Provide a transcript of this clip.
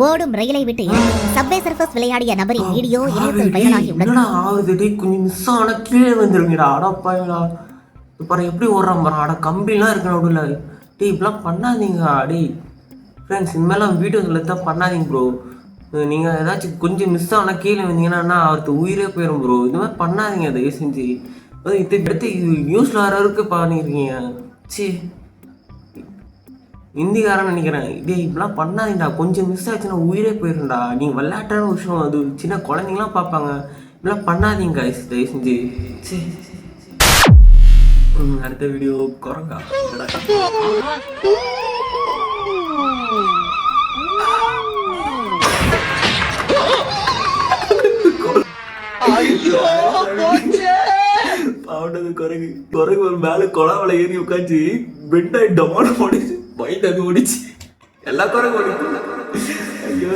ஓடும் ரயிலை விட்டு சப்வே சர்ஃபஸ் விளையாடிய நபரின் வீடியோ இணையத்தில் வைரலாகி உள்ளது. கொஞ்சம் மிஸ் ஆனா கீழே வந்துருங்கடா. அடப்பாங்களா பாரு எப்படி ஓடுறான் பாரு. அட கம்பிலாம் இருக்கு நடுவில். டே இப்பெல்லாம் பண்ணாதீங்க. அடி ஃப்ரெண்ட்ஸ் இனிமேலாம் வீடியோஸில் தான் பண்ணாதீங்க ப்ரோ. நீங்கள் ஏதாச்சும் கொஞ்சம் மிஸ் ஆனால் கீழே வந்தீங்கன்னா அவருக்கு உயிரே போயிடும் ப்ரோ. இந்த மாதிரி பண்ணாதீங்க தயவு செஞ்சு. இது எடுத்து நியூஸில் வர்றவருக்கு பண்ணியிருக்கீங்க. சி ஹிந்திக்காரன் நினைக்கிறேன். இதே இப்படிலாம் பண்ணாதீங்கடா. கொஞ்சம் மிஸ் ஆச்சுன்னா உயிரே போயிடும்டா. நீங்கள் விளையாட்டான விஷயம், அது சின்ன குழந்தைங்களாம் பார்ப்பாங்க. இப்படிலாம் பண்ணாதீங்க தயவு செஞ்சு. சரி அடுத்த வீடியோ குரங்கா. குரங்கு குரங்கு ஒரு மேல கொலாவல ஏறி உட்காந்து பெட்டாய் டமான ஓடிச்சு. பயந்து அது ஓடிச்சு. எல்லா குரங்கு ஓடிச்சு. ஐயோ